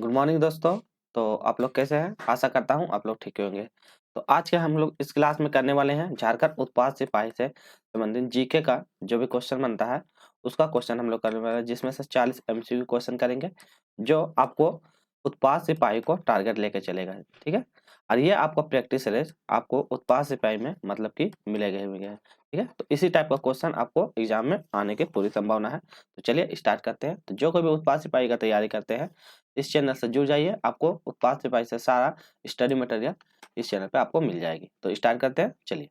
Good morning दोस्तों। तो आप लोग कैसे हैं? आशा करता हूँ आप लोग ठीक होंगे। तो आज के हम लोग इस क्लास में करने वाले हैं झारखंड उत्पाद सिपाही से संबंधित जीके का जो भी क्वेश्चन बनता है उसका क्वेश्चन हम लोग करने वाले हैं, जिसमें से 40 एमसीक्यू क्वेश्चन करेंगे जो आपको उत्पाद सिपाही को टारगेट लेके चलेगा। ठीक है, और ये आपका प्रैक्टिस रेस आपको उत्पाद सिपाही में मतलब कि मिलेगा ही मिलेगा। ठीक है, तो इसी टाइप का क्वेश्चन आपको एग्जाम में आने की पूरी संभावना है। तो चलिए स्टार्ट करते हैं। तो जो कोई भी उत्पाद सिपाही का तैयारी करते हैं इस चैनल से जुड़ जाइए, आपको उत्पाद सिपाही से सारा स्टडी मटेरियल इस चैनल पे आपको मिल जाएगी। तो स्टार्ट करते हैं, चलिए।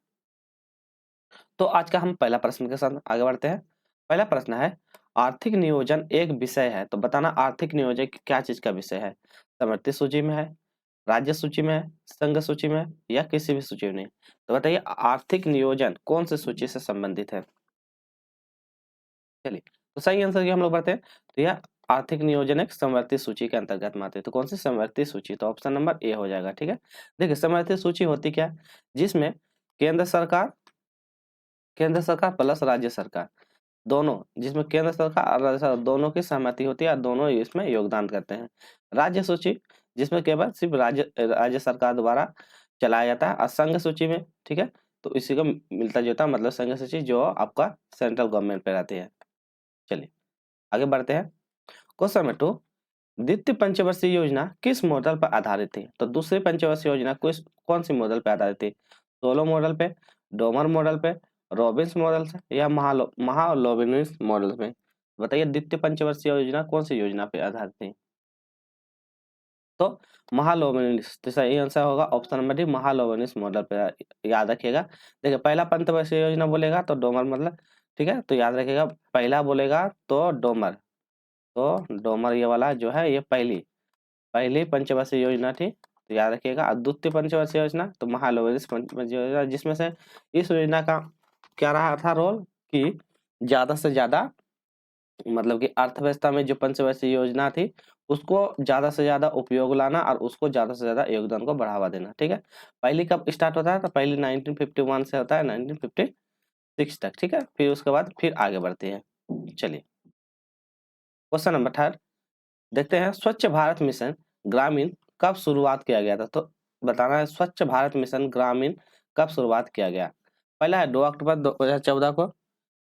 तो आज का हम पहला प्रश्न के साथ आगे बढ़ते हैं। पहला प्रश्न है, आर्थिक नियोजन एक विषय है, तो बताना आर्थिक नियोजन क्या चीज का विषय है? समवर्ती सूची में है, राज्य सूची में है, संघ सूची में है, या किसी भी सूची में नहीं? तो बताइए आर्थिक नियोजन कौन सी सूची से संबंधित है? चलिए, तो सही आंसर की हम लोग बढ़ते हैं। तो यह आर्थिक नियोजन एक समवर्ती सूची के अंतर्गत में आते हैं। तो कौन सी समवर्ती सूची? तो ऑप्शन नंबर ए हो जाएगा। ठीक है, देखिए समवर्ती सूची होती क्या है, जिसमें केंद्र सरकार प्लस राज्य सरकार दोनों, जिसमें केंद्र सरकार और राज्य सरकार दोनों की सहमति होती है और दोनों इसमें योगदान करते हैं। राज्य सूची जिसमें केवल सिर्फ राज्य सरकार द्वारा चलाया जाता है। और संघ सूची में, ठीक है, तो इसी को मिलता जुलता मतलब संघ सूची जो आपका सेंट्रल गवर्नमेंट पे रहती है। चलिए आगे बढ़ते हैं। क्वेश्चन नंबर 2, द्वितीय पंचवर्षीय योजना किस मॉडल पर आधारित थी? तो दूसरी पंचवर्षीय योजना कौन सी मॉडल पे आधारित थी? सोलो मॉडल पे, डोमर मॉडल पे, रॉबिन्स मॉडल से, या महालोबिन्स मॉडल पे? बताइए द्वितीय पंचवर्षीय योजना कौन सी योजना पे आधारित थी? तो महालोबिन्स, तो सही आंसर होगा ऑप्शन नंबर डी, महालोबिन्स मॉडल पे। याद रखिएगा, देखिए पहला पंचवर्षीय योजना बोलेगा तो डोमर मतलब, ठीक है, तो याद रखिएगा पहला बोलेगा तो डोमर, तो डोमर ये वाला जो है ये पहली पहली पंचवर्षीय योजना थी, तो याद रखिएगा। और द्वितीय पंचवर्षीय योजना तो महालोबेरिस पंचवर्षीय योजना, जिसमें से इस योजना का क्या रहा था रोल कि ज्यादा से ज्यादा मतलब कि अर्थव्यवस्था में जो पंचवर्षीय योजना थी उसको ज्यादा से ज्यादा उपयोग लाना और उसको ज्यादा से ज्यादा योगदान को बढ़ावा देना। ठीक है, पहली कब स्टार्ट होता है? तो पहली 1951 से होता है 1956 तक। ठीक है, फिर उसके बाद फिर आगे बढ़ते हैं। चलिए क्वेश्चन नंबर 3 देखते हैं। स्वच्छ भारत मिशन ग्रामीण कब शुरुआत किया गया था? तो बताना है स्वच्छ भारत मिशन ग्रामीण कब शुरुआत किया गया। पहला है 2 अक्टूबर 2014 को,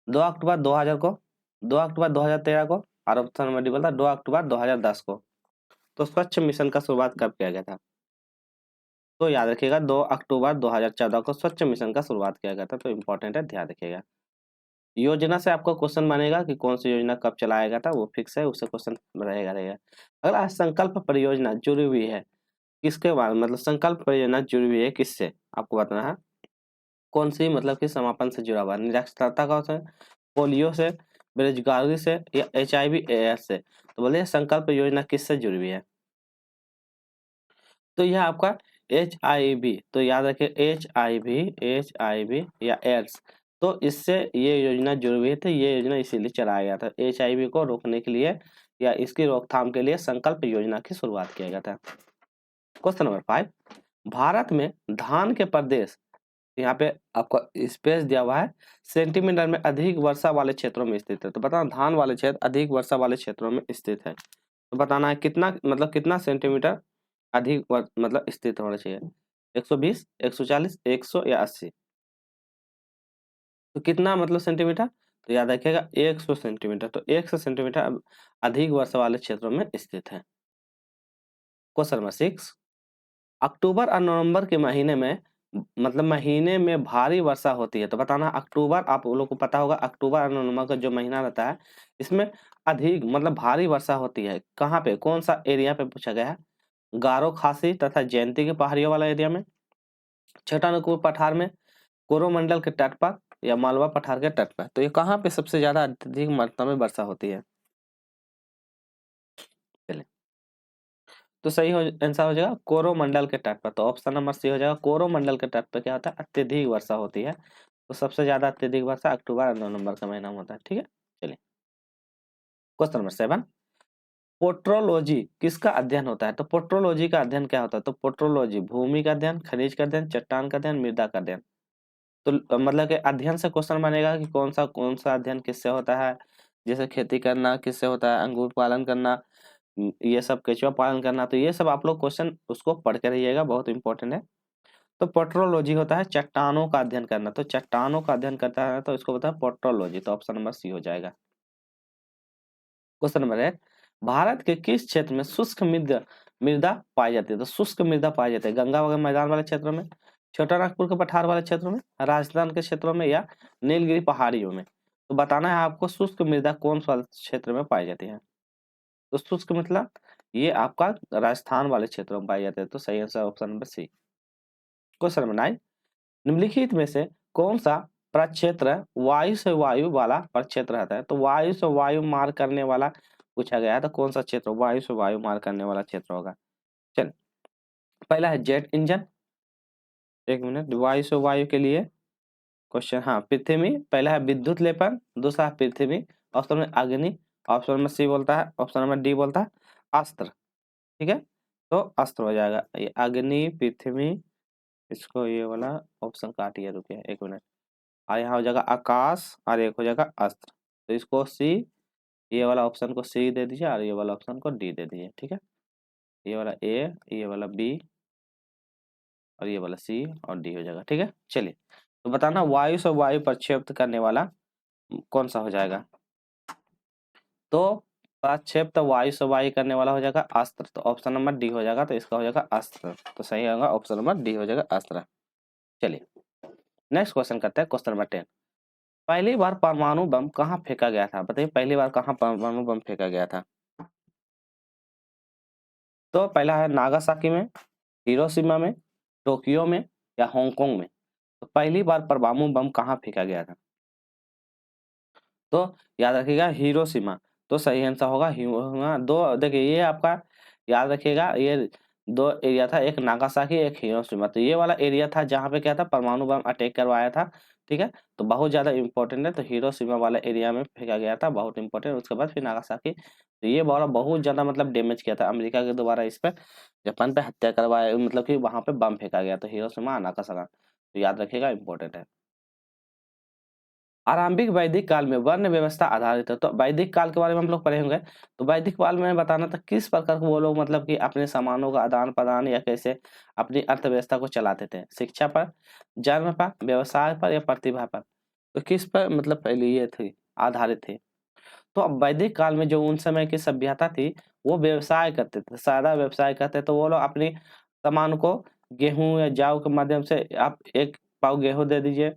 2 अक्टूबर 2000 को, 2 अक्टूबर 2013 को, और ऑप्शन नंबर डी बोलता है 2 अक्टूबर 2010 को। तो स्वच्छ मिशन का शुरुआत कब किया गया था? तो याद रखिएगा 2 अक्टूबर 2014 को स्वच्छ मिशन का शुरुआत किया गया था। तो इंपॉर्टेंट है, ध्यान रखिएगा। योजना से आपको क्वेश्चन बनेगा कि कौन सी योजना कब चलाया गया था, वो फिक्स है, उससे क्वेश्चन रहेगा। अगला संकल्प परियोजना जुड़ी हुई है किसके बाद, मतलब संकल्प परियोजना जुड़ी हुई है किससे, आपको बताना है। कौन सी मतलब कि समापन से जुड़ा हुआ है? निरक्षरता का से, पोलियो से, बेरोजगारी से, या HIV एड्स से? तो बोलिए संकल्प योजना किससे जुड़ी हुई है? तो यह आपका HIV, तो याद रखिए HIV या एड्स, तो इससे ये योजना जुड़ी हुई थी। ये योजना इसीलिए चलाया गया था, HIV को रोकने के लिए या इसकी रोकथाम के लिए संकल्प योजना की शुरुआत किया गया था। क्वेश्चन नंबर 5, भारत में धान के प्रदेश, यहाँ पे आपको स्पेस दिया हुआ है, सेंटीमीटर में अधिक वर्षा वाले क्षेत्रों में स्थित है। तो बताना धान वाले क्षेत्र अधिक वर्षा वाले क्षेत्रों में स्थित है, तो बताना है कितना, मतलब कितना सेंटीमीटर अधिक मतलब स्थित होना चाहिए। 120, 140, 100 या 80? तो कितना मतलब सेंटीमीटर? तो याद रखिएगा 100 सेंटीमीटर। तो 100 सेंटीमीटर अधिक वर्षा वाले क्षेत्रों में स्थित है। क्वेश्चन नंबर 6, अक्टूबर और नवंबर के महीने में मतलब महीने में भारी वर्षा होती है। तो बताना अक्टूबर, आप लोग को पता होगा अक्टूबर और नवंबर का जो महीना रहता है इसमें अधिक मतलब भारी वर्षा होती है। कहाँ पे, कौन सा एरिया पे पूछा गया है? गारो खासी तथा जयंती के पहाड़ियों वाला एरिया में, छोटानागपुर पठार में, कोरोमंडल के तट पर, या मालवा पठार के तट पर? तो ये कहाँ पे सबसे ज्यादा अत्यधिक मात्रा में वर्षा होती है? चलिए, तो सही हो आंसर हो जाएगा कोरोमंडल के तट पर। तो ऑप्शन नंबर सी हो जाएगा, कोरोमंडल के तट पर क्या होता है? अत्यधिक वर्षा होती है। तो सबसे ज्यादा अत्यधिक वर्षा अक्टूबर और नवंबर का महीना में होता है। ठीक है, चलिए क्वेश्चन नंबर 7, पोट्रोलॉजी किसका अध्ययन होता है? तो पोट्रोलॉजी का अध्ययन क्या होता है? तो पोट्रोलॉजी भूमि का अध्ययन, खनिज का अध्ययन, चट्टान का अध्ययन, मृदा का अध्ययन? तो मतलब कि अध्ययन से क्वेश्चन बनेगा कि कौन सा अध्ययन किससे होता है। जैसे खेती करना किससे होता है, अंगूर पालन करना, ये सब केचुआ पालन करना, तो ये सब आप लोग क्वेश्चन उसको पढ़ के रहिएगा, बहुत इंपॉर्टेंट है। तो पोट्रोलॉजी होता है चट्टानों का अध्ययन करना, तो चट्टानों का अध्ययन करता है तो इसको बोलता है पोट्रोलॉजी, तो ऑप्शन नंबर सी हो जाएगा। क्वेश्चन नंबर 1, भारत के किस क्षेत्र में शुष्क मृदा मृदा पाई जाती है? तो शुष्क मृदा पाई जाती है गंगा वगैरह मैदान वाले क्षेत्रों में, छोटा नागपुर के पठार वाले क्षेत्रों में, राजस्थान के क्षेत्रों में, या नीलगिरी पहाड़ियों में। तो बताना है आपको शुष्क मृदा कौन सा क्षेत्र में पाई जाती है। तो शुष्क मतलब ये आपका राजस्थान वाले क्षेत्रों में पाई जाते हैं, तो सही answer option number C. Question number 9, निम्नलिखित में से कौन सा प्रक्षेत्र वायु से वायु वाला प्रक्षेत्र रहता है? तो वायु से वायु मार करने वाला पूछा गया है, तो कौन सा क्षेत्र वायु से वायु मार करने वाला क्षेत्र होगा? चल, पहला है जेट इंजन, एक मिनट, वायु से वायु के लिए क्वेश्चन, हाँ पृथ्वी, पहला है विद्युत लेपन, दूसरा है पृथ्वी, ऑप्शन में अग्नि, ऑप्शन नंबर सी बोलता है, ऑप्शन नंबर डी बोलता है अस्त्र। ठीक है, तो अस्त्र हो जाएगा, ये अग्नि, पृथ्वी, इसको ये वाला ऑप्शन काटिए, रुकिए एक मिनट, और यहाँ हो जाएगा आकाश, और एक हो जाएगा अस्त्र, तो इसको सी, ये वाला ऑप्शन को सी दे दीजिए, और ये वाला ऑप्शन को डी दे दीजिए। ठीक है, ये वाला ए, ये वाला बी, और ये वाला सी और डी हो जाएगा। ठीक है, चलिए, तो बताना वायु से वायु प्रक्षेप्त करने वाला कौन सा हो जाएगा? तो प्रक्षेप्त वायु से वायु करने वाला हो जाएगा अस्त्र, तो ऑप्शन नंबर डी हो जाएगा, तो इसका हो जाएगा अस्त्र, तो सही होगा ऑप्शन नंबर डी हो जाएगा अस्त्र। चलिए, नेक्स्ट क्वेश्चन करते हैं, क्वेश्चन नंबर 10, पहली बार परमाणु बम कहाँ फेंका गया था? बताइए पहली बार कहाँ परमाणु बम फेंका गया था? तो पहला है नागासाकी में, हिरोशिमा में, टोक्यो में, या हांगकांग में। तो पहली बार परमाणु बम कहाँ फेंका गया था? तो याद रखिएगा हिरोशिमा, तो सही आंसर होगा हिरोशिमा। दो देखिए, ये आपका याद रखिएगा, ये दो एरिया था, एक नागासाकी, एक हिरोशिमा, तो ये वाला एरिया था जहाँ पे क्या था परमाणु बम अटैक करवाया था। ठीक है, तो बहुत ज्यादा इंपॉर्टेंट है, तो हिरोशिमा वाला एरिया में फेंका गया था, बहुत इंपॉर्टेंट। उसके बाद फिर नागासाकी, तो ये वाला बहुत ज्यादा मतलब डैमेज किया था अमेरिका के द्वारा, इस पे जापान पे हत्या करवाया, मतलब कि वहां पे बम फेंका गया, तो हिरोशिमा और नागासाकी, तो याद रखिएगा इंपॉर्टेंट है। आरंभिक वैदिक काल में वर्ण व्यवस्था आधारित है, तो वैदिक काल के बारे में हम लोग पढ़े होंगे, तो वैदिक काल में बताना था किस प्रकार वो लोग मतलब कि अपने सामानों का आदान प्रदान या कैसे अपनी अर्थव्यवस्था को चलाते थे, शिक्षा पर, जन्म पर, व्यवसाय पर, या प्रतिभा पर, तो किस पर मतलब पहले ये थी आधारित थे। तो अब वैदिक काल में जो उन समय की सभ्यता थी, वो व्यवसाय करते थे, सादा व्यवसाय करते, तो वो लोग अपनी सामान को गेहूं या जौ के माध्यम से, आप एक पाव गेहूं दे दीजिए,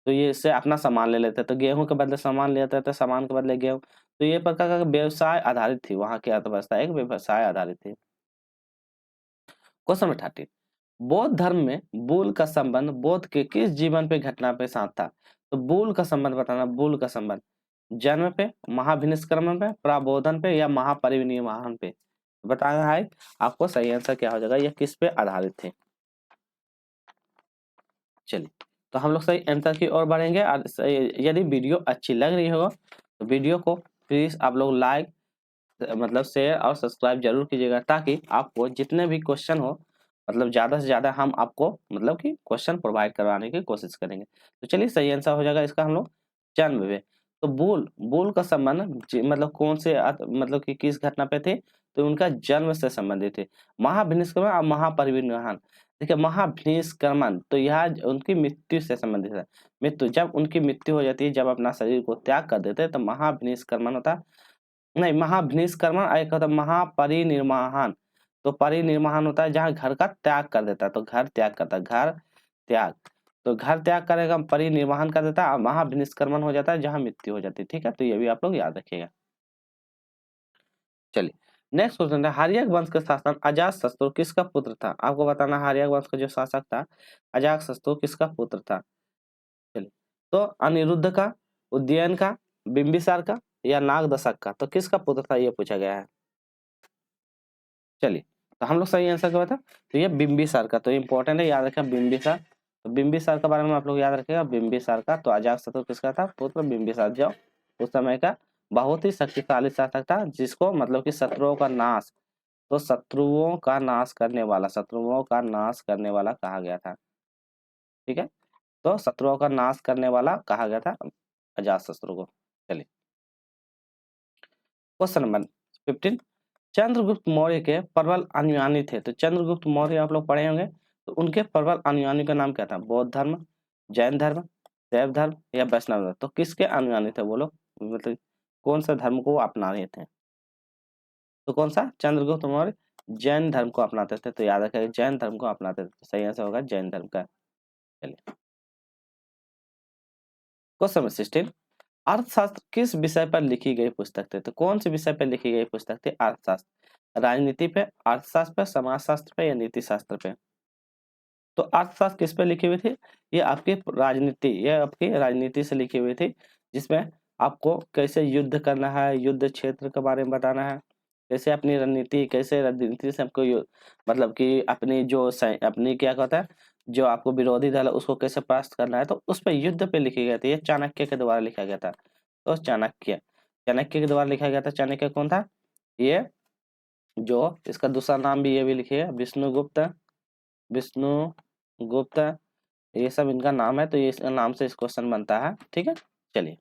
तो ये इससे अपना सामान ले लेते, तो गेहूं के बदले सामान ले लेते थे, सामान के बदले गेहूं, तो ये प्रकार का व्यवसाय आधारित थी, वहां की अर्थव्यवस्था एक व्यवसाय आधारित थी। क्वेश्चन नंबर 13, बौद्ध धर्म में बुल का संबंध बौद्ध के किस जीवन पे घटना पे साथ था? तो बुल का संबंध बताना, बुल का संबंध जन्म पे, महाभिनिष्क्रमण पे, प्रबोधन पे, या महापरिनिर्वाण पे, बताना है आपको सही आंसर क्या हो जाएगा, यह किस पे आधारित थे। चलिए, तो हम लोग सही आंसर की ओर बढ़ेंगे, और यदि वीडियो अच्छी लग रही हो तो वीडियो को प्लीज आप लोग लाइक मतलब शेयर और सब्सक्राइब जरूर कीजिएगा, ताकि आपको जितने भी क्वेश्चन हो मतलब ज्यादा से ज्यादा हम आपको मतलब कि क्वेश्चन प्रोवाइड करवाने की कोशिश करेंगे। तो चलिए, सही आंसर हो जाएगा इसका हम लोग जन्म में। तो बुल बुल का संबंध मतलब कौन से मतलब कि किस घटना पे थे? तो उनका जन्म से संबंधित थे। महाभिनिष्क्रमण और महापरिनिर्वाण, देखिए महाभिनिष्क्रमण तो यह उनकी मृत्यु से संबंधित है। मृत्यु, जब उनकी मृत्यु हो जाती है, जब अपना शरीर को त्याग कर देते हैं, तो महाभिनिष्क्रमण होता है। नहीं, महाभिनिष्क्रमण, एक होता है महापरिनिर्वाण, तो परिनिर्वाण होता है जहाँ घर का त्याग कर देता है, तो घर त्याग करता है, घर त्याग, तो घर त्याग करेगा, परिनिर्वाण कर देता है, और महाभिनिष्क्रमण हो जाता है जहाँ मृत्यु हो जाती है। ठीक है, तो ये भी आप लोग याद रखिएगा। चलिए, नेक्स्ट क्वेश्चन है, हर्यक वंश का शासन अजातशत्रु किसका पुत्र था? आपको बताना हर्यक वंश का जो शासक था अजातशत्रु किसका पुत्र था। चलिए, तो अनिरुद्ध का, उदयन का, बिंबिसार का, या नागदशक का, तो किसका पुत्र था ये पूछा गया है। चलिए, तो हम लोग सही आंसर क्या था, तो ये बिंबिसार का, तो इंपॉर्टेंट है, याद रखें बिंबिसार। तो बिंबिसार के बारे में आप लोग याद रखेगा, बिंबिसार का, तो अजातशत्रु किसका था पुत्र, बिंबिसार, जो उस समय का बहुत ही शक्तिशाली शासक था, जिसको मतलब कि शत्रुओं का नाश, तो शत्रुओं का नाश करने वाला, शत्रुओं का नाश करने वाला कहा गया था। ठीक है, तो शत्रुओं का नाश करने वाला कहा गया था अजातशत्रु को। चलिए, क्वेश्चन नंबर 15, चंद्रगुप्त मौर्य के प्रबल अनुयायी थे। तो चंद्रगुप्त मौर्य आप लोग पढ़े होंगे, तो उनके प्रबल अनुयायी का नाम क्या था? बौद्ध धर्म, जैन धर्म, शैव धर्म या वैष्णव धर्म। तो किसके अनुयायी थे वो लोग? मतलब कौन सा धर्म को अपना रहे थे? तो कौन सा? चंद्रगुप्त मौर्य जैन धर्म को अपनाते थे। तो याद रखिएगा जैन धर्म को अपनाते थे। तो सही आंसर होगा जैन धर्म का। चलिए क्वेश्चन नंबर 16, अर्थशास्त्र किस विषय पर लिखी गई पुस्तक थी? तो कौन से विषय पर लिखी गई पुस्तक थी? अर्थशास्त्र, राजनीति पे, अर्थशास्त्र पे, समाजशास्त्र पे या नीति शास्त्र पे? तो अर्थशास्त्र किस पे लिखी हुई थी? ये आपकी राजनीति से लिखी हुई थी, जिसमें आपको कैसे युद्ध करना है, युद्ध क्षेत्र के बारे में बताना है, कैसे अपनी रणनीति, कैसे राजनीति से आपको मतलब कि अपनी क्या कहता है, जो आपको विरोधी दल है उसको कैसे परास्त करना है, तो उस पे युद्ध पे लिखी गई थी। ये चाणक्य के द्वारा लिखा गया था। तो चाणक्य के द्वारा लिखा गया था। चाणक्य कौन था? ये जो इसका दूसरा नाम भी ये भी लिखिए, विष्णुगुप्त, ये सब इनका नाम है। तो ये इसका नाम से इस क्वेश्चन बनता है। ठीक है, चलिए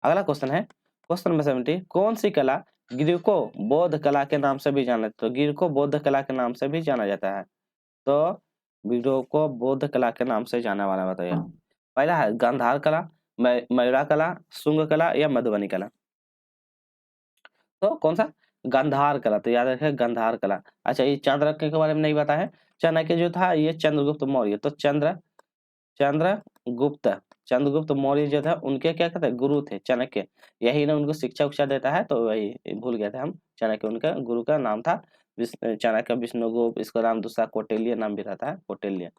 अगला क्वेश्चन है क्वेश्चन नंबर 70, कौन सी कला ग्रीको बौद्ध कला के नाम से भी जाना जाता है? तो ग्रीको बौद्ध कला के नाम से भी जाना जाता है। तो ग्रीको बौद्ध कला के नाम से जाना वाला बताइए। पहला है गांधार कला, मयूरा कला, शुंग कला या मधुबनी कला। तो कौन सा? गांधार कला। तो याद रखें गांधार कला। अच्छा, ये चाणक्य के बारे में नहीं पता है। चाणक्य जो था ये चंद्रगुप्त मौर्य। तो चंद्रगुप्त चंद्रगुप्त मौर्य जो था उनके क्या कहते हैं? गुरु थे चाणक्य। यही ना उनको शिक्षा उक्षा देता है। तो वही भूल गए थे हम। चाणक्य उनका गुरु का नाम था। चाणक्य, विष्णुगुप्त, इसका नाम दूसरा कौटिल्य नाम भी रहता है, कौटिल्य।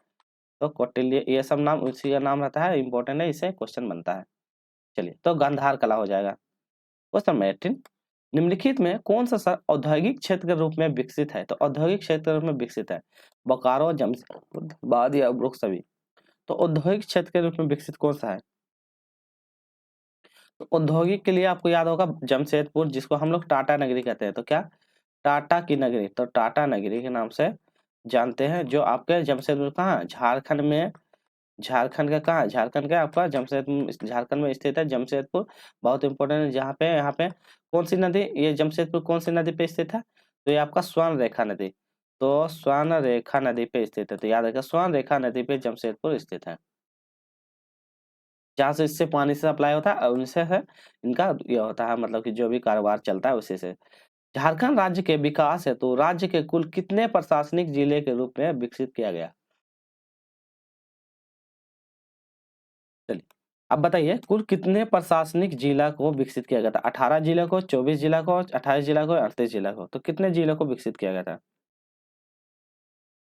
तो कौटिल्य ये सब नाम उसी का नाम रहता है, इंपॉर्टेंट है, इससे क्वेश्चन बनता है। चलिए तो गांधार कला हो जाएगा। क्वेश्चन नंबर 18, निम्नलिखित में कौन सा शहर औद्योगिक क्षेत्र के रूप में विकसित है? तो औद्योगिक क्षेत्र के रूप में विकसित है बोकारो, जमशेदपुर, बाद या उपरोक्त सभी। तो औद्योगिक क्षेत्र के रूप में विकसित कौन सा है? तो औद्योगिक के लिए आपको याद होगा जमशेदपुर, जिसको हम लोग टाटा नगरी कहते हैं। तो क्या? टाटा की नगरी। तो टाटा नगरी के नाम से जानते हैं। जो आपके जमशेदपुर कहाँ? झारखंड में। झारखंड का कहाँ? झारखंड का आपका जमशेदपुर, झारखंड में स्थित है जमशेदपुर। बहुत इंपॉर्टेंट है। जहाँ पे यहाँ पे कौन सी नदी? ये जमशेदपुर कौन सी नदी पे स्थित है? तो ये आपका स्वर्ण रेखा नदी। तो स्वर्ण रेखा नदी पे स्थित है। तो याद रखिए स्वर्ण रेखा नदी पे जमशेदपुर स्थित है। जहाँ से इससे पानी से सप्लाई होता है और उनसे है इनका ये होता है, मतलब कि जो भी कारोबार चलता है उसी से। झारखंड राज्य के विकास हेतु राज्य के कुल कितने प्रशासनिक जिले के रूप में विकसित किया गया? चलिए अब बताइए कुल कितने प्रशासनिक जिला को विकसित किया गया था? 18 जिला को, 24 जिला को, 28 जिला को, 38 जिला को। तो कितने जिलों को विकसित किया गया था?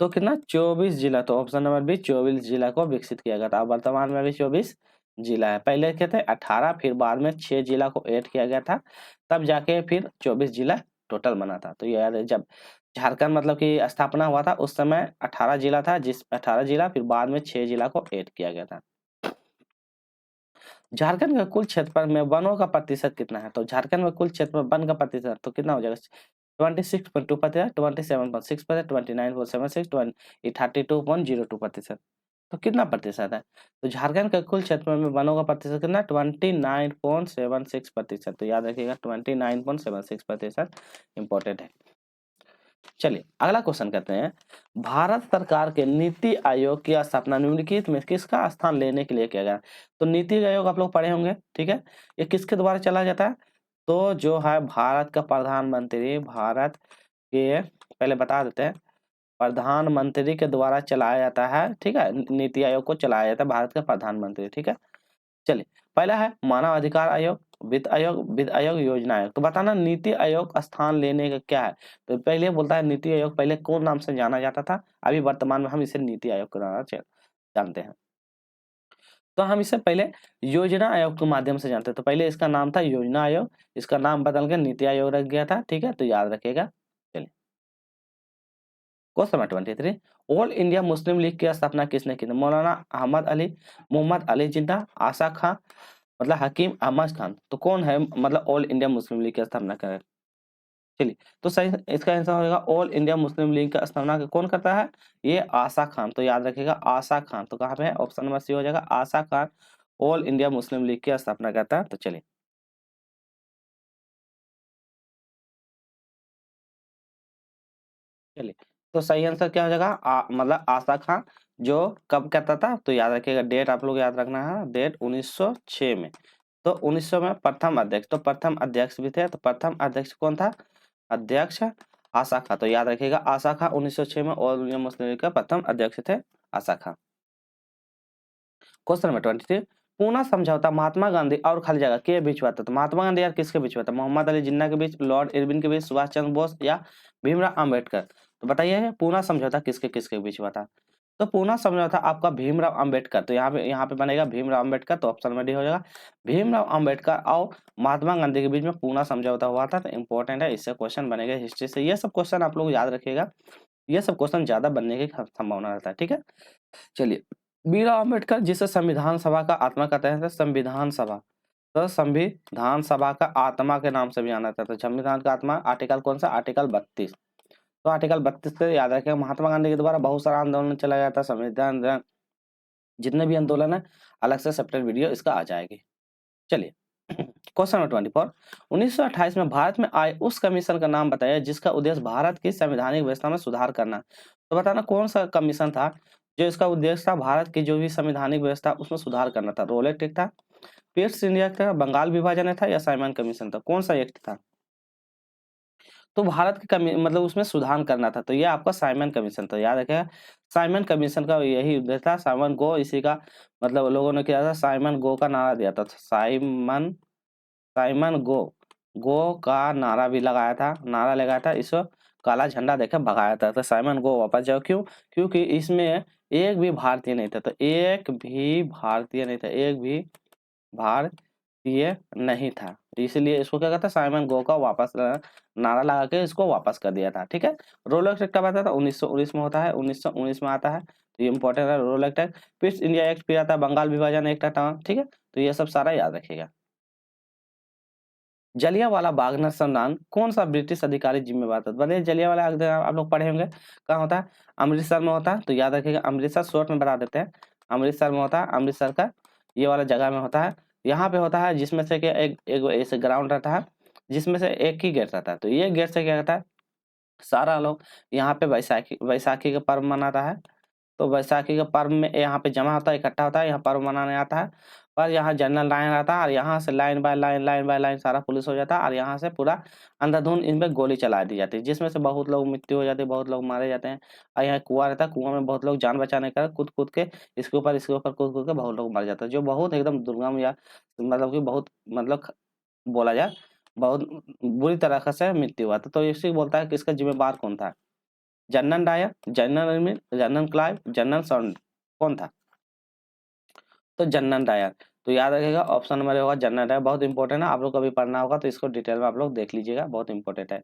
तो कितना? 24 जिला। तो ऑप्शन नंबर बी 24 जिला को विकसित किया गया था। अब वर्तमान में भी 24 जिला है। पहले क्या थे? 18, फिर बाद में 6 जिला को ऐड किया गया था, तब जाके फिर 24 जिला टोटल बना था। तो ये याद है, जब झारखंड मतलब की स्थापना हुआ था उस समय 18 जिला था, 18 जिला, फिर बाद में 6 जिला को ऐड किया गया था। झारखंड का कुल क्षेत्रफल में वनों का प्रतिशत कितना है? तो झारखंड में कुल क्षेत्र में वन का प्रतिशत तो कितना हो जाएगा? 26.2%, 27.6%, 29.76, 32.02%। तो कितना प्रतिशत है? तो झारखंड के कुल क्षेत्र में वनों का प्रतिशत कितना? 29.76%। तो याद रखिएगा 29.76% इंपॉर्टेंट है। चलिए अगला क्वेश्चन करते हैं, भारत सरकार के नीति आयोग की स्थापना निम्नलिखित में किसका स्थान लेने के लिए किया गया? तो नीति आयोग आप लोग पढ़े होंगे, ठीक है। ये किसके द्वारा चला जाता है? तो जो है भारत का प्रधानमंत्री, भारत के पहले बता देते हैं, प्रधानमंत्री के द्वारा चलाया जाता है, ठीक है। नीति आयोग को चलाया जाता है भारत का प्रधानमंत्री, ठीक है। चलिए पहला है मानव अधिकार आयोग, वित्त आयोग, योजना आयोग। तो बताना नीति आयोग स्थान लेने का क्या है? तो पहले बोलता है नीति आयोग पहले कौन नाम से जाना जाता था, अभी वर्तमान में हम इसे नीति आयोग के नाम से जानते हैं। तो हम इसे पहले योजना आयोग के माध्यम से जानते हैं। तो पहले इसका नाम था योजना आयोग, इसका नाम बदल के नीति आयोग रख गया था, ठीक है। तो याद रखिएगा। चलिए question number 23, all India Muslim League की स्थापना किसने की? मौलाना अहमद अली, मोहम्मद अली जिन्ना, आशा खां, मतलब हकीम अहमद खान। तो कौन है मतलब ऑल इंडिया मुस्लिम लीग की स्थापना करे? चलिए तो सही इसका आंसर होगा ऑल इंडिया मुस्लिम लीग का स्थापना कौन करता है? ये आशा खान। तो याद रखिएगा आशा खान। तो कहाँ पे है? ऑप्शन नंबर सी हो जाएगा, आशा Khan all India Muslim League की स्थापना करता है। तो चलिए चलिए, तो सही आंसर क्या हो जाएगा? मतलब आशा खां, जो कब कहता था? तो याद रखिएगा, डेट आप लोग याद रखना है, डेट 1906 में। तो 1900 में प्रथम अध्यक्ष, तो प्रथम अध्यक्ष भी थे, तो प्रथम अध्यक्ष कौन था? अध्यक्ष आशा खां। तो याद रखिएगा, आशा खां 1906 में ऑल इंडिया मुस्लिम लीग का प्रथम अध्यक्ष थे, आशा खां। क्वेश्चन नंबर 23, पूना समझौता महात्मा गांधी और खाली जगह के बीच हुआ था? तो महात्मा गांधी यार किसके बीच हुआ था? मोहम्मद अली जिन्ना के बीच, लॉर्ड इरविन के बीच, सुभाष चंद्र बोस या भीमराव अंबेडकर? तो बताइए पूना समझौता किसके किसके बीच हुआ था? तो पूना समझौता आपका भीमराव अंबेडकर, तो यहाँ पे बनेगा भीमराव अंबेडकर, तो ऑप्शन में डी हो जाएगा। भीमराव अंबेडकर और महात्मा गांधी के बीच में पूना समझौता हुआ था, तो इंपॉर्टेंट है, इससे क्वेश्चन बनेगा हिस्ट्री से। ये सब क्वेश्चन आप लोग याद रखिएगा, ये सब क्वेश्चन ज्यादा बनने की संभावना रहता है, ठीक है। चलिए, बीरा अम्बेडकर जिसे संविधान सभा का आत्मा कहते हैं, तो संविधान सभा, तो संविधान सभा का आत्मा के नाम से भी जाना जाता है। संविधान का आत्मा आर्टिकल कौन सा? आर्टिकल 32। तो आर्टिकल 32 से याद रखें, महात्मा गांधी के द्वारा बहुत सारा आंदोलन चलाया जाता है, संविधान जितने भी आंदोलन है, अलग से सेपरेट वीडियो इसका आ जाएगी। चलिए, क्वेश्चन नंबर 24, 1928 में भारत में आए उस कमीशन का नाम बताइए जिसका उद्देश्य भारत की संवैधानिक व्यवस्था में सुधार करना। तो बताना कौन सा कमीशन था जो इसका उद्देश्य था भारत की जो भी संवैधानिक व्यवस्था उसमें सुधार करना था? रोलेट एक्ट था, पीट्स इंडिया था, बंगाल विभाजन था, या साइमन कमीशन था? कौन सा एक्ट था? तो भारत की मतलब उसमें सुधार करना था, तो ये आपका साइमन कमीशन था, याद रखिएगा। साइमन कमीशन का यही उद्देश्य था, साइमन गो, इसी का मतलब लोगों ने किया था, साइमन गो का नारा दिया था, साइमन साइमन गो, गो का नारा भी लगाया था, नारा लगाया था, इसको काला झंडा देकर भगाया था। तो साइमन गो वापस जाओ, क्यों? क्योंकि इसमें एक भी भारतीय नहीं था, तो एक भी भारतीय नहीं था, एक भी भारतीय नहीं था, इसलिए इसको क्या कहता है? साइमन गो का वापस नारा लगा के इसको वापस कर दिया था, ठीक है। रोलेक्स एक्ट कब आता था? 1919 में होता है, 1919 में आता है, तो ये इंपॉर्टेंट है रोलेक्स एक्ट। फिर इंडिया एक्ट फिर आता है, बंगाल विभाजन एक्ट आता है, ठीक है। तो ये सब सारा याद रखिएगा। जलियांवाला बाग नरसंहार कौन सा ब्रिटिश अधिकारी जिम्मेवार था? बताइए, जलियांवाला बाग आप लोग पढ़े होंगे, कहाँ होता है? अमृतसर में होता है, तो याद रखिएगा, अमृतसर शॉर्ट में बता देते हैं, अमृतसर में होता है, अमृतसर का ये वाला जगह में होता है। यहाँ पे होता है जिसमें से कि एक एक ऐसे ग्राउंड रहता है जिसमें से एक ही गेट रहता है, तो ये गेट से क्या कहता है, सारा लोग यहाँ पे बैसाखी बैसाखी का पर्व मनाता है। तो बैसाखी के पर्व में यहाँ पे जमा होता है, इकट्ठा होता है, यहाँ पर्व मनाने आता है। पर यहाँ जनरल लाइन रहता है और यहाँ से लाइन बाय लाइन सारा पुलिस हो जाता है और यहाँ से पूरा अंधाधुंध इन पे गोली चला दी जाती है, जिसमें से बहुत लोग मृत्यु हो जाती है, बहुत लोग मारे जाते हैं। और यहाँ कुआं रहता है, कुआं में बहुत लोग जान बचाने का कूद-कूद के इसके ऊपर कूद-कूद के बहुत लोग मर जाते हैं, जो बहुत एकदम दुर्गम या मतलब कि बहुत मतलब बोला जाए बहुत बुरी तरह से मृत्यु हुआ था। तो इसी बोलता है कि इसका जिम्मेदार कौन था? जनरल डायर, जनरल निर्मित, जनरल क्लाइव, जनरल सॉन्ड, कौन था? तो जनरल डायर। तो याद रखिएगा ऑप्शन नंबर होगा जनरल डायर, बहुत इंपॉर्टेंट है, आप लोग कभी पढ़ना होगा तो इसको डिटेल में आप लोग देख लीजिएगा, बहुत इंपॉर्टेंट है।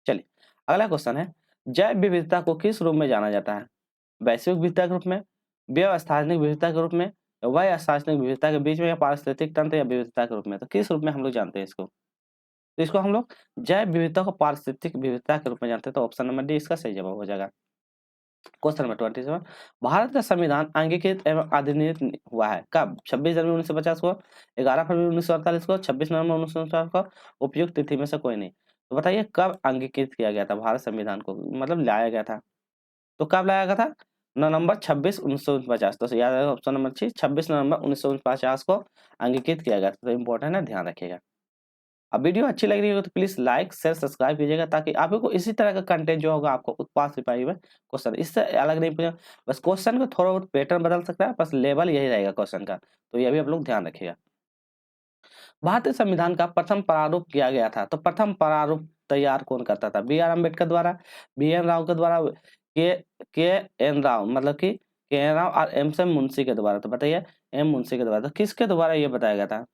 चलिए, अगला क्वेश्चन है, जैव विविधता को किस रूप में जाना जाता है? वैश्विक विविधता के रूप में, व्यवस्थानिक विविधता के रूप में, वह स्थानिक विविधता के बीच में, या पारिस्थितिक तंत्र या विविधता के रूप में? तो किस रूप में हम लोग जानते हैं इसको? तो इसको हम लोग जैव विविधता को पारिस्थितिक विविधता के रूप में जानते हैं, तो ऑप्शन नंबर डी इसका सही जवाब हो जाएगा। क्वेश्चन नंबर 27, भारत का संविधान अंगीकृत एवं अधिनियमित हुआ है कब? 26 जनवरी 1950 को, 11 फरवरी 1948 को, 26 नवंबर 1949 को, उपयुक्त तिथि में से कोई नहीं। तो बताइए कब अंगीकृत किया गया था भारत संविधान को, मतलब लाया गया था? तो कब लाया गया था? नवंबर 26 1949। तो याद रखिएगा ऑप्शन नंबर सी, 26 नवंबर 1949 को अंगीकृत किया गया था, तो इंपॉर्टेंट है, ध्यान रखिएगा। अब वीडियो अच्छी लग रही हो तो प्लीज लाइक शेयर सब्सक्राइब कीजिएगा, ताकि आप लोग को इसी तरह का कंटेंट जो होगा आपको उत्पाद सिपाही में क्वेश्चन इससे अलग नहीं पूछा, बस क्वेश्चन को थोड़ा बहुत पैटर्न बदल सकता है, बस लेवल यही रहेगा क्वेश्चन का, तो ये भी आप लोग ध्यान रखिएगा। भारतीय संविधान का प्रथम प्रारूप किया गया था, तो प्रथम प्रारूप तैयार कौन करता था? बी आर अम्बेडकर द्वारा, बी एन राव के द्वारा, के के एन राव मतलब कि के एन राव और एम से मुंशी के द्वारा? तो बताइए एम मुंशी के द्वारा, तो किसके द्वारा ये बताया गया था?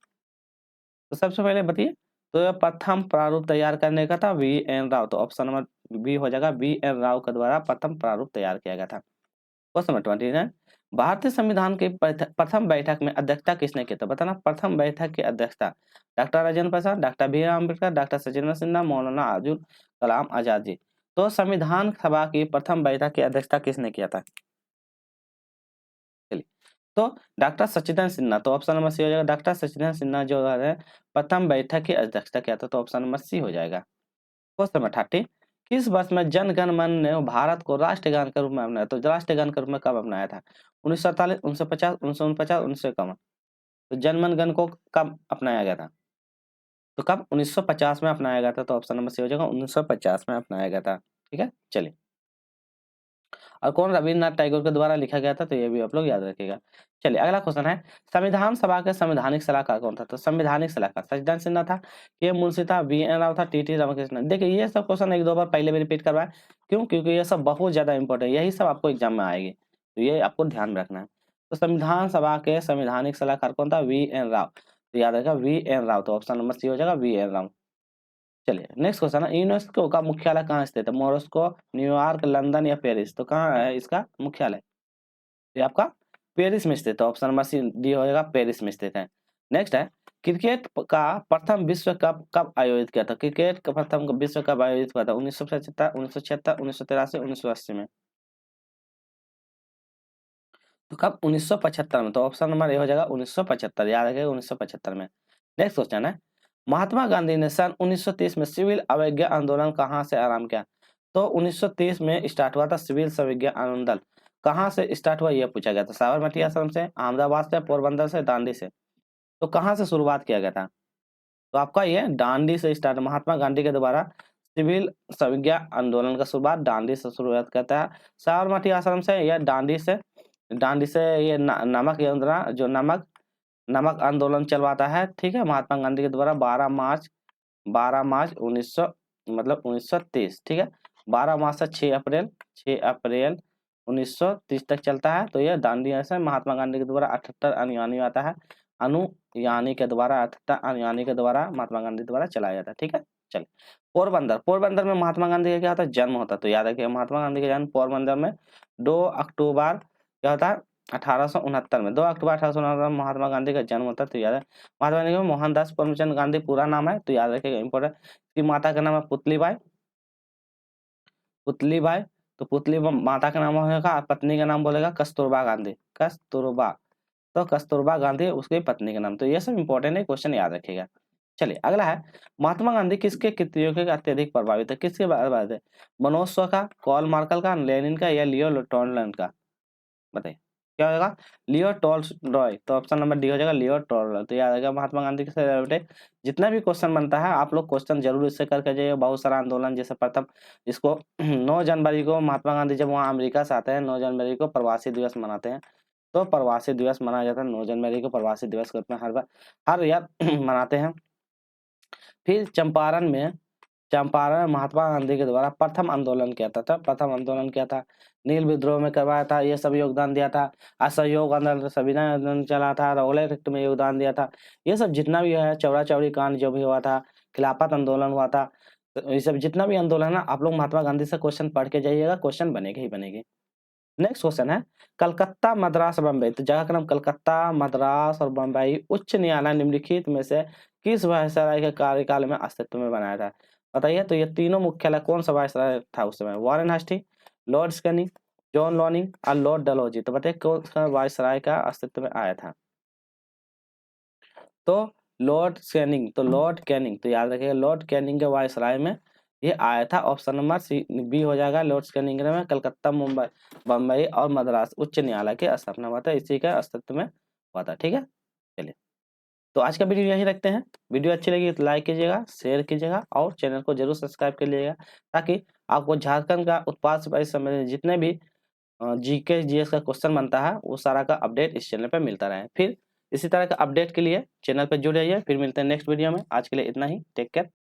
तो सबसे पहले बताइए, तो ये प्रथम प्रारूप तैयार करने का था वी एन राव, तो ऑप्शन नंबर बी हो जाएगा, वी एन राव के द्वारा प्रथम प्रारूप तैयार किया गया था। क्वेश्चन नंबर 29, भारतीय संविधान की प्रथम बैठक में अध्यक्षता किसने की? तो बताना प्रथम बैठक की अध्यक्षता doctor Rajendra Prasad, doctor B R Ambedkar, doctor Sachindra Sinha, Maulana Abdul Kalam Azad ji. तो संविधान सभा की प्रथम बैठक की अध्यक्षता किसने किया था? चलिए, तो डॉक्टर सचिदानंद सिन्हा, तो ऑप्शन नंबर सी हो जाएगा, डॉक्टर सचिदानंद सिन्हा जो है प्रथम बैठक की अध्यक्षता किया था, तो ऑप्शन नंबर सी हो जाएगा। क्वेश्चन नंबर 30, किस वर्ष में जन गण मन ने भारत को राष्ट्रगान के रूप में अपनाया? तो राष्ट्रगान के रूप में कब अपनाया था? 1948, 1950, 1949, 1951। तो जन मन गण को कब अपनाया गया था? तो कब? 1950 में अपनाया गया था। तो ऑप्शन नंबर सी हो जाएगा, 1950 में अपनाया गया था। ठीक है, चलिए। और कौन रविन्द्रनाथ टैगोर के द्वारा लिखा गया था? तो ये भी आप लोग याद रखिएगा। चलिए, अगला क्वेश्चन है, संविधान सभा के संवैधानिक सलाहकार कौन था? तो संवैधानिक सलाहकार सच्चिदानंद सिन्हा था, के मुंशी था, वी.एन. राव था, टी.टी. रामकृष्णन। देखिए, ये सब क्वेश्चन एक दो बार पहले भी रिपीट करवाया। क्यों? क्योंकि ये सब बहुत ज्यादा इंपॉर्टेंट है, यही सब आपको एग्जाम में आएगी, तो ये आपको ध्यान में रखना है। तो संविधान सभा के संवैधानिक सलाहकार कौन था? वी.एन. राव। तो याद रखिएगा, वी.एन. राव। तो ऑप्शन नंबर सी हो जाएगा, वी.एन. राव। चलिए, नेक्स्ट क्वेश्चन है, यूनेस्को का मुख्यालय कहाँ स्थित है? मॉस्को, न्यूयॉर्क, लंदन या पेरिस? तो कहाँ है इसका मुख्यालय? ये आपका पेरिस में स्थित है। ऑप्शन नंबर सी डी हो जाएगा, पेरिस में स्थित है। नेक्स्ट है, क्रिकेट का प्रथम विश्व कप कब आयोजित किया था? क्रिकेट का प्रथम विश्व कप आयोजित हुआ था? 1975, 1976, 1983, 1980 में? तो कब? 1975 में। तो ऑप्शन नंबर ए हो जाएगा 1975, याद रखिएगा 1975 में। नेक्स्ट क्वेश्चन है, महात्मा गांधी ने सन 1930 में सिविल अवज्ञा आंदोलन कहाँ से आरंभ किया? तो 1930 में स्टार्ट हुआ था सिविल अवज्ञा आंदोलन। कहाँ से स्टार्ट हुआ यह पूछा गया था? साबरमती आश्रम से, अहमदाबाद से, पोरबंदर से, दांडी से? तो कहाँ से शुरुआत किया गया था? तो आपका ये दांडी से स्टार्ट, महात्मा गांधी के द्वारा सिविल अवज्ञा आंदोलन का शुरुआत दांडी से शुरुआत करता है। साबरमती आश्रम से या दांडी से ये नमक योजना, जो नमक आंदोलन चलवाता है, ठीक है, महात्मा गांधी के द्वारा 12 मार्च 1900 मतलब 1930, ठीक है, 12 मार्च से 6 अप्रैल 1930 तक चलता है। तो ये दांडी ऐसे महात्मा गांधी के द्वारा 78 अनुयायी आता है, अनुयायी के द्वारा 78 अनुयायी के द्वारा महात्मा गांधी द्वारा चलाया जाता है। ठीक है, चलिए। पोरबंदर में महात्मा गांधी का क्या होता है? जन्म होता है। तो याद रखिए, महात्मा गांधी का जन्म पोरबंदर में 2 अक्टूबर क्या होता है? 1869 में। 2 अक्टूबर 1869 में महात्मा गांधी का जन्म होता है। तो याद है, महात्मा गांधी को मोहनदास करमचंद गांधी पूरा नाम है। तो याद रखिएगा, इंपॉर्टेंट। इसकी माता का नाम है पुतलीबाई। तो माता का नाम होगा, पत्नी का नाम बोलेगा कस्तूरबा गांधी, कस्तूरबा। तो कस्तूरबा गांधी उसकी पत्नी का नाम। तो ये सब इंपॉर्टेंट है, क्वेश्चन याद रखिएगा। चलिए, अगला है, महात्मा गांधी किसके कृतियों के अत्यधिक प्रभावित है? किसके प्रभावित है? मनोज शॉ का, कार्ल मार्कल का, लेनिन का या लियो टॉलस्टॉय का? बताइए क्या होगा? लियो टॉलस्टॉय। तो ऑप्शन नंबर डी हो जाएगा, लियो टॉलस्टॉय। तो याद रखिएगा, महात्मा गांधी से रिलेटेड जितना भी क्वेश्चन बनता है, आप लोग क्वेश्चन जरूर इससे करके जाइए। बहुत सारा आंदोलन, जैसे प्रथम इसको 9 जनवरी को महात्मा गांधी जब वहाँ अमेरिका से आते हैं, 9 जनवरी को प्रवासी दिवस मनाते हैं। तो प्रवासी दिवस मनाया जाता है 9 जनवरी को, प्रवासी दिवस के रूप में हर यार मनाते हैं। फिर चंपारण महात्मा गांधी के द्वारा प्रथम आंदोलन किया था, नील विद्रोह में करवाया था, ये सब योगदान दिया था। असहयोग आंदोलन, सविनय आंदोलन चला था, रौलट एक्ट में योगदान दिया था। ये सब जितना भी है, चौरा चौरी कांड जो भी हुआ था, खिलाफत आंदोलन हुआ था, तो ये सब जितना भी आंदोलन है, आप लोग महात्मा गांधी से क्वेश्चन पढ़ के जाइएगा, क्वेश्चन बनेगी ही बनेगी। नेक्स्ट क्वेश्चन है, कलकत्ता, मद्रास, बम्बई। तो जगह का नाम कलकत्ता, मद्रास और बम्बई उच्च न्यायालय निम्नलिखित में से किस वायसराय के कार्यकाल में अस्तित्व में बनाया था? बताइए। तो ये तीनों मुख्यालय कौन सा वायसराय था उस समय? Warren Hasting, Lord Canning, John लॉनिंग और लॉर्ड डलहौजी। तो बताइए कौन सा वायसराय का अस्तित्व में आया था? तो लॉर्ड कैनिंग। तो याद रखिएगा, लॉर्ड कैनिंग के वायसराय में ये आया था। ऑप्शन नंबर सी बी हो जाएगा, लॉर्ड कैनिंग में कलकत्ता, मुंबई, बम्बई और मद्रास उच्च न्यायालय के स्थापना हुआ था, इसी का अस्तित्व में हुआ था। ठीक है, चलिए। तो आज का वीडियो यहीं रखते हैं। वीडियो अच्छी लगी तो लाइक कीजिएगा, शेयर कीजिएगा और चैनल को जरूर सब्सक्राइब कर लीजिएगा, ताकि आपको झारखंड का उत्पाद सिपाही संबंधित जितने भी जीके जीएस का क्वेश्चन बनता है, वो सारा का अपडेट इस चैनल पे मिलता रहे। फिर इसी तरह का अपडेट के लिए चैनल पे जुड़ जाइए। फिर मिलते हैं नेक्स्ट वीडियो में। आज के लिए इतना ही, टेक केयर।